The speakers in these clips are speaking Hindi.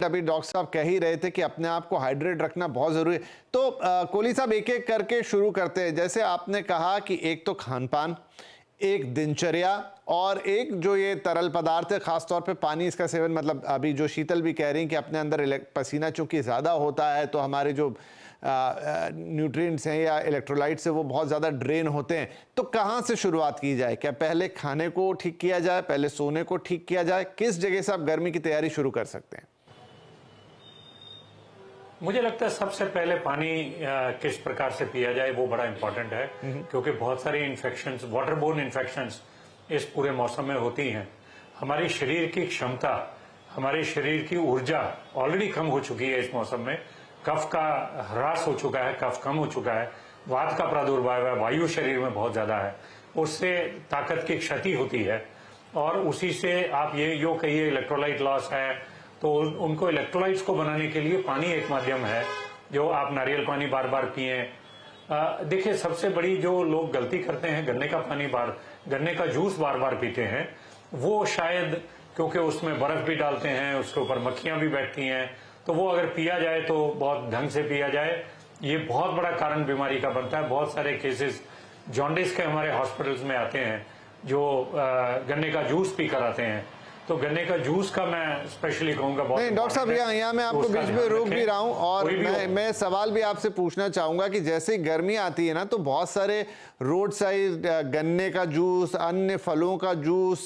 अभी डॉक्टर साहब कह ही रहे थे कि अपने आप को हाइड्रेट रखना बहुत जरूरी है। तो कोहली साहब एक एक करके शुरू करते हैं। जैसे आपने कहा कि एक तो खान पान, एक दिनचर्या और एक जो ये तरल पदार्थ है, खासतौर पे पानी, इसका सेवन। मतलब अभी जो शीतल भी कह रही हैं कि अपने अंदर पसीना चूंकि ज़्यादा होता है तो हमारे जो न्यूट्रिएंट्स हैं या इलेक्ट्रोलाइट्स हैं वो बहुत ज़्यादा ड्रेन होते हैं। तो कहाँ से शुरुआत की जाए? क्या पहले खाने को ठीक किया जाए, पहले सोने को ठीक किया जाए? किस जगह से आप गर्मी की तैयारी शुरू कर सकते हैं? मुझे लगता है सबसे पहले पानी किस प्रकार से पिया जाए वो बड़ा इंपॉर्टेंट है, क्योंकि बहुत सारी इन्फेक्शंस, वाटरबोर्न इन्फेक्शंस इस पूरे मौसम में होती हैं। हमारी शरीर की क्षमता, हमारे शरीर की ऊर्जा ऑलरेडी कम हो चुकी है इस मौसम में। कफ का ह्रास हो चुका है, कफ कम हो चुका है, वात का प्रादुर्भाव है, वायु शरीर में बहुत ज्यादा है, उससे ताकत की क्षति होती है। और उसी से आप ये जो कहिए इलेक्ट्रोलाइट लॉस है, तो उनको इलेक्ट्रोलाइट्स को बनाने के लिए पानी एक माध्यम है। जो आप नारियल पानी बार बार पिए। देखिए, सबसे बड़ी जो लोग गलती करते हैं, गन्ने का जूस बार बार पीते हैं। वो शायद क्योंकि उसमें बर्फ भी डालते हैं, उसके ऊपर मक्खियां भी बैठती हैं, तो वो अगर पिया जाए तो बहुत ढंग से पिया जाए। ये बहुत बड़ा कारण बीमारी का बनता है। बहुत सारे केसेस जॉन्डिस के हमारे हॉस्पिटल्स में आते हैं जो गन्ने का जूस पी कर आते हैं। तो गन्ने का जूस का मैं स्पेशली कहूंगा बहुत। नहीं डॉक्टर साहब, यहाँ मैं आपको बीच में रोक भी रहा हूँ और मैं सवाल भी आपसे पूछना चाहूंगा कि जैसे गर्मी आती है ना, तो बहुत सारे रोड साइड गन्ने का जूस, अन्य फलों का जूस,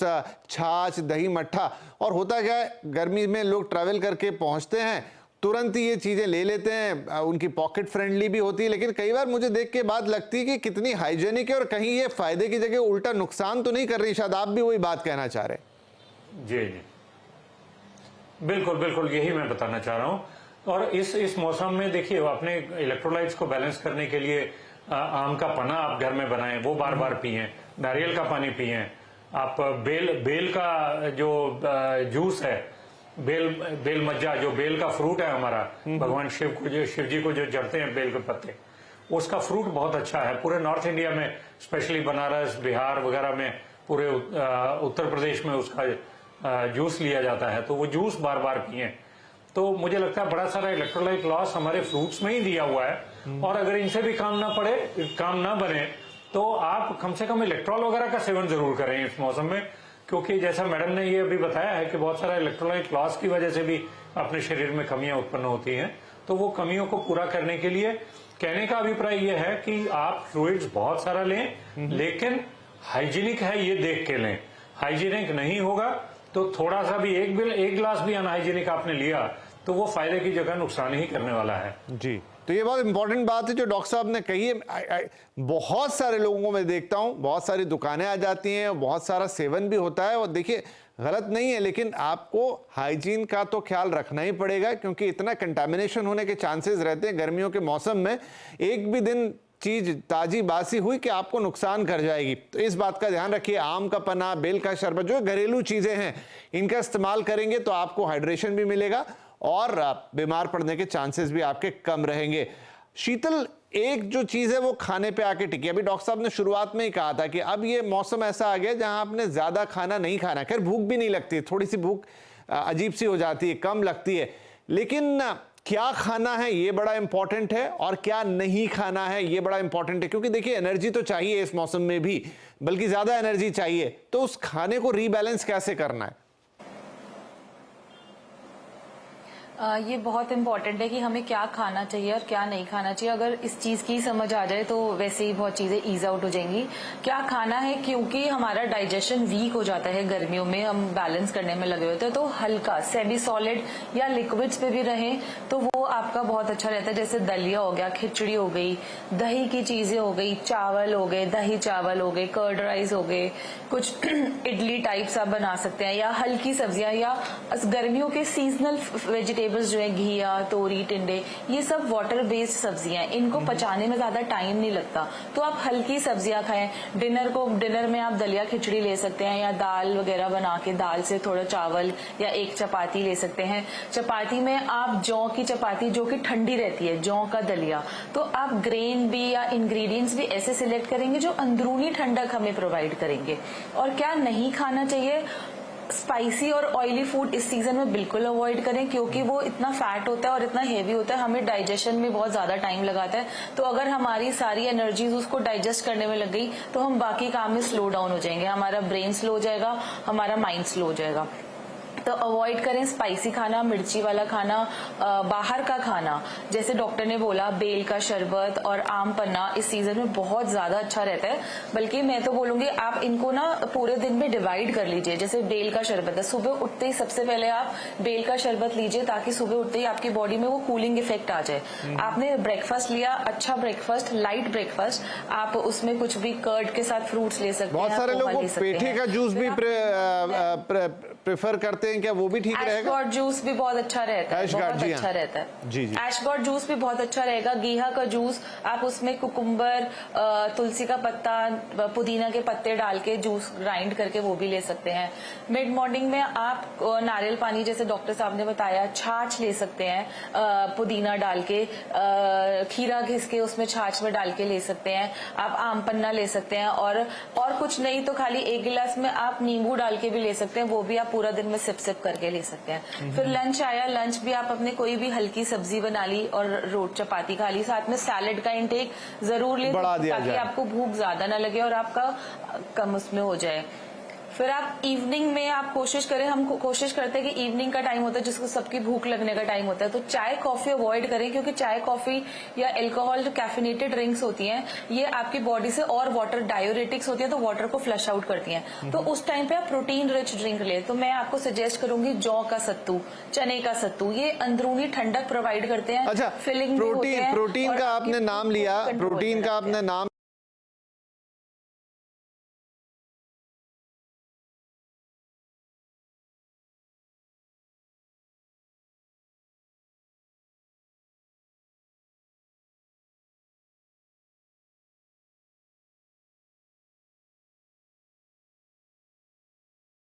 छाछ, दही, मट्ठा, और होता क्या है, गर्मी में लोग ट्रैवल करके पहुंचते हैं, तुरंत ही ये चीजें ले लेते हैं। उनकी पॉकेट फ्रेंडली भी होती है, लेकिन कई बार मुझे देख के बात लगती है कि कितनी हाइजेनिक है और कहीं ये फायदे की जगह उल्टा नुकसान तो नहीं कर रही। शायद आप भी वही बात कहना चाह रहे हैं। जी जी, बिल्कुल बिल्कुल, यही मैं बताना चाह रहा हूं। और इस मौसम में देखिए, अपने इलेक्ट्रोलाइट्स को बैलेंस करने के लिए आम का पन्ना आप घर में बनाएं, वो बार बार पिएं। नारियल का पानी पिएं। आप बेल का जो जूस है, बेल मज्जा, जो बेल का फ्रूट है हमारा, भगवान शिव जी को जो चढ़ते हैं बेल के पत्ते, उसका फ्रूट बहुत अच्छा है। पूरे नॉर्थ इंडिया में, स्पेशली बनारस, बिहार वगैरह में, पूरे उत्तर प्रदेश में उसका जूस लिया जाता है। तो वो जूस बार बार पिए। तो मुझे लगता है बड़ा सारा इलेक्ट्रोलाइट लॉस हमारे फ्रूट्स में ही दिया हुआ है। और अगर इनसे भी काम ना बने तो आप कम से कम इलेक्ट्रॉल वगैरह का सेवन जरूर करें इस मौसम में, क्योंकि जैसा मैडम ने ये अभी बताया है कि बहुत सारा इलेक्ट्रोलाइट लॉस की वजह से भी अपने शरीर में कमियां उत्पन्न होती हैं। तो वो कमियों को पूरा करने के लिए कहने का अभिप्राय यह है कि आप फ्लूइड्स बहुत सारा लें, लेकिन हाइजीनिक है ये देख के लें। हाइजीनिक नहीं होगा तो थोड़ा सा भी, एक गिलास भी अनहाइजीनिक आपने लिया तो वो फायदे की जगह नुकसान ही करने वाला है। जी, तो ये बहुत इंपॉर्टेंट बात है जो डॉक्टर साहब ने कही है। बहुत सारे लोगों को मैं देखता हूं, बहुत सारी दुकानें आ जाती हैं, बहुत सारा सेवन भी होता है। और देखिए, गलत नहीं है, लेकिन आपको हाइजीन का तो ख्याल रखना ही पड़ेगा, क्योंकि इतना कंटामिनेशन होने के चांसेस रहते हैं गर्मियों के मौसम में। एक भी दिन चीज ताजी बासी हुई कि आपको नुकसान कर जाएगी। तो इस बात का ध्यान रखिए। आम का पन्ना, बेल का शरबत, जो घरेलू चीजें हैं, इनका इस्तेमाल करेंगे तो आपको हाइड्रेशन भी मिलेगा और बीमार पड़ने के चांसेस भी आपके कम रहेंगे। शीतल, एक जो चीज है वो खाने पे आके टिकी। अभी डॉक्टर साहब ने शुरुआत में ही कहा था कि अब ये मौसम ऐसा आ गया जहां आपने ज्यादा खाना नहीं खाना। खैर, भूख भी नहीं लगती, थोड़ी सी भूख अजीब सी हो जाती है, कम लगती है, लेकिन क्या खाना है ये बड़ा इंपॉर्टेंट है और क्या नहीं खाना है ये बड़ा इंपॉर्टेंट है। क्योंकि देखिए, एनर्जी तो चाहिए इस मौसम में भी, बल्कि ज्यादा एनर्जी चाहिए, तो उस खाने को रीबैलेंस कैसे करना है? ये बहुत इम्पोर्टेंट है कि हमें क्या खाना चाहिए और क्या नहीं खाना चाहिए। अगर इस चीज की समझ आ जाए तो वैसे ही बहुत चीजें ईज आउट हो जाएंगी। क्या खाना है, क्योंकि हमारा डाइजेशन वीक हो जाता है गर्मियों में, हम बैलेंस करने में लगे होते हैं, तो हल्का सेमी सॉलिड या लिक्विड्स पे भी रहें तो वो आपका बहुत अच्छा रहता है। जैसे दलिया हो गया, खिचड़ी हो गई, दही की चीजें हो गई, चावल हो गए, दही चावल हो गए, कर्ड राइस हो गए, कुछ इडली टाइप्स आप बना सकते हैं, या हल्की सब्जियां, या गर्मियों के सीजनल वेजिटेबल्स जो है, घिया, तोरी, टिंडे, ये सब वाटर बेस्ड सब्जियां हैं, इनको पचाने में ज्यादा टाइम नहीं लगता। तो आप हल्की सब्जियां खाएं। डिनर में आप दलिया खिचड़ी ले सकते हैं, या दाल वगैरह बना के दाल से थोड़ा चावल या एक चपाती ले सकते हैं। चपाती में आप जौ की चपाती, जो कि ठंडी रहती है, जौ का दलिया, तो आप ग्रेन भी या इंग्रेडिएंट्स भी ऐसे सिलेक्ट करेंगे जो अंदरूनी ठंडक हमें प्रोवाइड करेंगे। और क्या नहीं खाना चाहिए, स्पाइसी और ऑयली फूड इस सीजन में बिल्कुल अवॉइड करें, क्योंकि वो इतना फैट होता है और इतना हेवी होता है, हमें डाइजेशन में बहुत ज्यादा टाइम लगाता है। तो अगर हमारी सारी एनर्जीज उसको डाइजेस्ट करने में लग गई तो हम बाकी काम में स्लो डाउन हो जाएंगे, हमारा ब्रेन स्लो हो जाएगा, हमारा माइंड स्लो हो जाएगा। तो अवॉइड करें स्पाइसी खाना, मिर्ची वाला खाना, बाहर का खाना। जैसे डॉक्टर ने बोला, बेल का शरबत और आम पन्ना इस सीजन में बहुत ज्यादा अच्छा रहता है। बल्कि मैं तो बोलूंगी आप इनको ना पूरे दिन में डिवाइड कर लीजिए। जैसे बेल का शरबत है, सुबह उठते ही सबसे पहले आप बेल का शरबत लीजिए, ताकि सुबह उठते ही आपकी बॉडी में वो कूलिंग इफेक्ट आ जाए। आपने ब्रेकफास्ट लिया, अच्छा ब्रेकफास्ट, लाइट ब्रेकफास्ट, आप उसमें कुछ भी कर्ड के साथ फ्रूट्स ले सकते हैं। बहुत सारे पोहा लोग ले सकते पेठे हैं। का जूस भी प्रेफर करते हैं, क्या वो भी ठीक रहेगा? एशगॉर्ड जूस भी बहुत अच्छा रहता है, एशगॉर्ड, बहुत जी अच्छा हाँ। रहता है। जी जी। एशगॉर्ड जूस भी बहुत अच्छा रहेगा। गेहा का जूस, आप उसमें कुकुम्बर, तुलसी का पत्ता, पुदीना के पत्ते डाल के जूस ग्राइंड करके वो भी ले सकते हैं। मिड मॉर्निंग में आप नारियल पानी, जैसे डॉक्टर साहब ने बताया, छाछ ले सकते हैं, पुदीना डाल के, खीरा घिस के उसमें छाछ में डाल के ले सकते हैं। आप आम पन्ना ले सकते हैं, और कुछ नहीं तो खाली एक गिलास में आप नींबू डाल के भी ले सकते हैं, वो भी आप पूरा दिन में सिप सिप करके ले सकते हैं। फिर लंच आया, लंच भी आप अपने कोई भी हल्की सब्जी बना ली और रोट चपाती खा ली, साथ में सैलेड का इंटेक जरूर ले, बढ़ा दिया ताकि जाए। आपको भूख ज्यादा ना लगे और आपका कम उसमें हो जाए। फिर आप इवनिंग में आप कोशिश करें, हम कोशिश करते हैं कि इवनिंग का टाइम होता है जिसको सबकी भूख लगने का टाइम होता है, तो चाय कॉफी अवॉइड करें, क्योंकि चाय कॉफी या अल्कोहल जो कैफिनेटेड ड्रिंक्स होती हैं, ये आपकी बॉडी से और वाटर डायोरेटिक्स होती है, तो वाटर को फ्लश आउट करती हैं। तो उस टाइम पे आप प्रोटीन रिच ड्रिंक ले। तो मैं आपको सजेस्ट करूंगी जौ का सत्तू, चने का सत्तू, ये अंदरूनी ठंडक प्रोवाइड करते हैं। अच्छा, फिलिंग प्रोटीन का आपने नाम लिया, प्रोटीन का आपने नाम